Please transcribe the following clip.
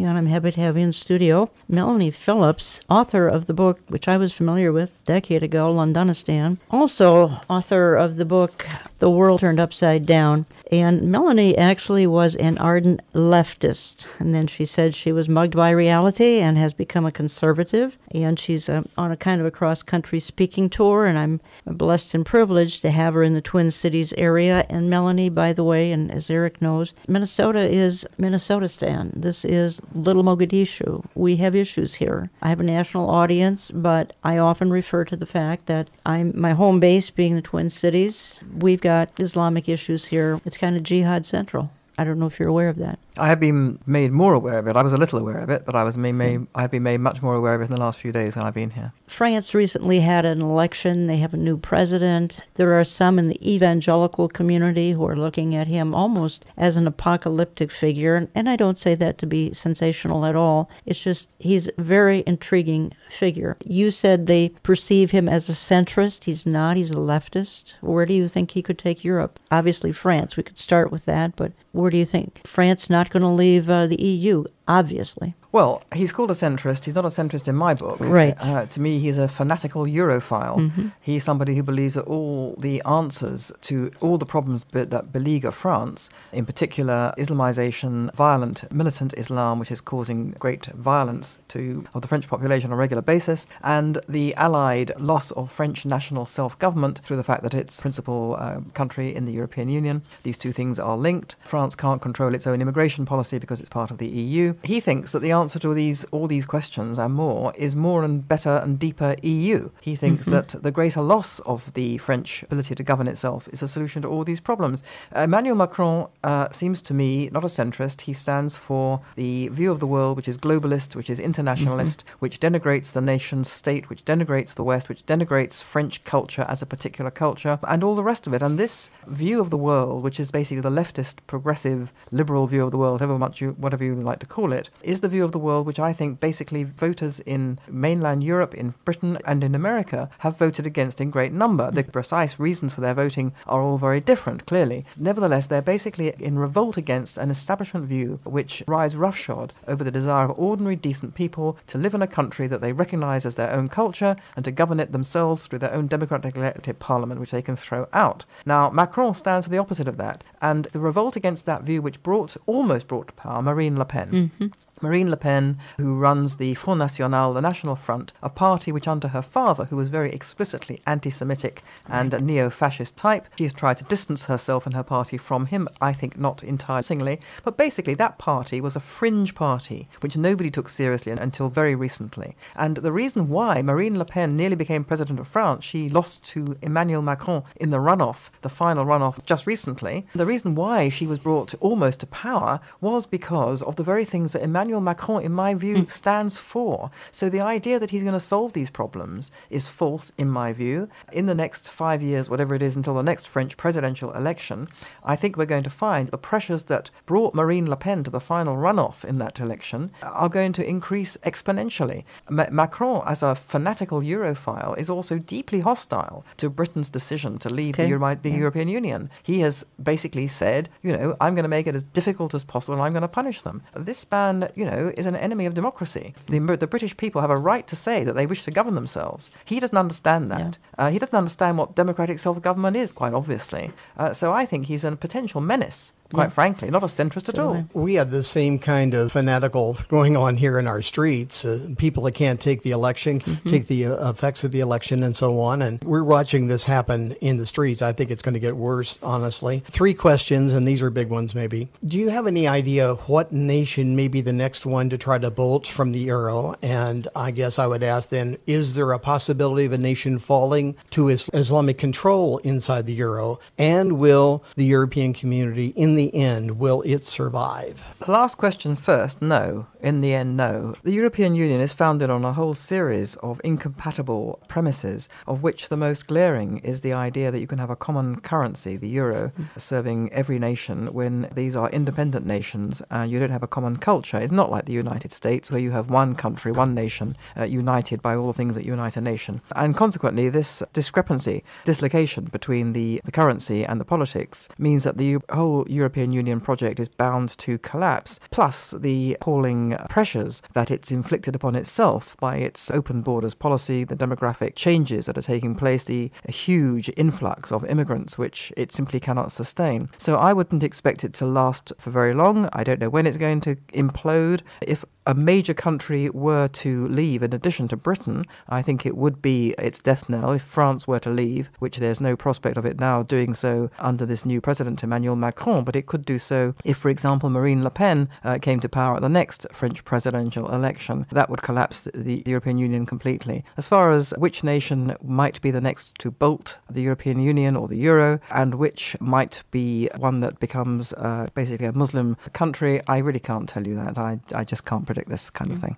and I'm happy to have you in studio. Melanie Phillips, author of the book, which I was familiar with a decade ago, Londonistan. Also author of the book, The World Turned Upside Down. And Melanie actually was an ardent leftist. And then she said she was mugged by reality and has become a conservative. And she's on a kind of a cross-country speaking tour, and I'm blessed and privileged to have her in the Twin Cities area. And Melanie, by the way, and as Eric knows, Minnesota is Minnesotistan. This is Little Mogadishu. We have issues here. I have a national audience, but I often refer to the fact that my home base being the Twin Cities. We've got Islamic issues here. It's kind of jihad central. I don't know if you're aware of that. I have been made more aware of it. I was a little aware of it, but I have been made much more aware of it in the last few days when I've been here. France recently had an election. They have a new president. There are some in the evangelical community who are looking at him almost as an apocalyptic figure. And I don't say that to be sensational at all. It's just he's a very intriguing figure. You said they perceive him as a centrist. He's not. He's a leftist. Where do you think he could take Europe? Obviously France. We could start with that, but where do you think? France not going to leave the EU, obviously. Well, he's called a centrist. He's not a centrist in my book. Right. To me, he's a fanatical Europhile. Mm-hmm. He's somebody who believes that all the answers to all the problems that beleaguer France, in particular Islamization, violent militant Islam, which is causing great violence of the French population on a regular basis, and the allied loss of French national self-government through the fact that it's principal country in the European Union. These two things are linked. France can't control its own immigration policy because it's part of the EU. He thinks that the answer to all these questions and more is more and better and deeper EU. He thinks that the greater loss of the French ability to govern itself is a solution to all these problems. Emmanuel Macron seems to me not a centrist. He stands for the view of the world which is globalist, which is internationalist, which denigrates the nation state, which denigrates the West, which denigrates French culture as a particular culture, and all the rest of it. And this view of the world, which is basically the leftist, progressive, liberal view of the world, whatever you like to call it, is the view of the world which I think basically voters in mainland Europe, in Britain and in America have voted against in great number. The precise reasons for their voting are all very different, clearly. Nevertheless, they're basically in revolt against an establishment view which rides roughshod over the desire of ordinary, decent people to live in a country that they recognize as their own culture and to govern it themselves through their own democratically elected parliament, which they can throw out. Now, Macron stands for the opposite of that, and the revolt against that view which almost brought to power Marine Le Pen. Marine Le Pen, who runs the Front National, the National Front, a party which under her father, who was very explicitly anti-Semitic and a neo-fascist type, she has tried to distance herself and her party from him, I think not entirely, but basically that party was a fringe party which nobody took seriously until very recently. And the reason why Marine Le Pen nearly became president of France, she lost to Emmanuel Macron in the runoff, the final runoff just recently, the reason why she was brought almost to power was because of the very things that Emmanuel Macron, in my view, stands for. So the idea that he's going to solve these problems is false, in my view. In the next 5 years, whatever it is, until the next French presidential election, I think we're going to find the pressures that brought Marine Le Pen to the final runoff in that election are going to increase exponentially. Macron, as a fanatical Europhile, is also deeply hostile to Britain's decision to leave the European Union. He has basically said, I'm going to make it as difficult as possible and I'm going to punish them. This man, is an enemy of democracy. The British people have a right to say that they wish to govern themselves. He doesn't understand that. He doesn't understand what democratic self-government is, quite obviously. So I think he's a potential menace. Quite frankly, not a centrist at all. We have the same kind of fanatical going on here in our streets. People that can't take the election, take the effects of the election and so on. And we're watching this happen in the streets. I think it's going to get worse, honestly. 3 questions, and these are big ones maybe. Do you have any idea what nation may be the next one to try to bolt from the euro? And I guess I would ask then, is there a possibility of a nation falling to Islamic control inside the euro? And will the European community in the end, will it survive? The last question first, no. In the end, no. The European Union is founded on a whole series of incompatible premises, of which the most glaring is the idea that you can have a common currency, the euro, serving every nation when these are independent nations and you don't have a common culture. It's not like the United States where you have one country, one nation, united by all the things that unite a nation. And consequently, this dislocation between the currency and the politics means that the whole European European Union project is bound to collapse, plus the appalling pressures that it's inflicted upon itself by its open borders policy, the demographic changes that are taking place, the huge influx of immigrants which it simply cannot sustain. So I wouldn't expect it to last for very long. I don't know when it's going to implode. If a major country were to leave, in addition to Britain, I think it would be its death knell if France were to leave, which there's no prospect of it now doing so under this new president, Emmanuel Macron, but it could do so if, for example, Marine Le Pen came to power at the next French presidential election. That would collapse the European Union completely. As far as which nation might be the next to bolt the European Union or the Euro, and which might be one that becomes basically a Muslim country, I really can't tell you that. I just can't predict this kind of thing.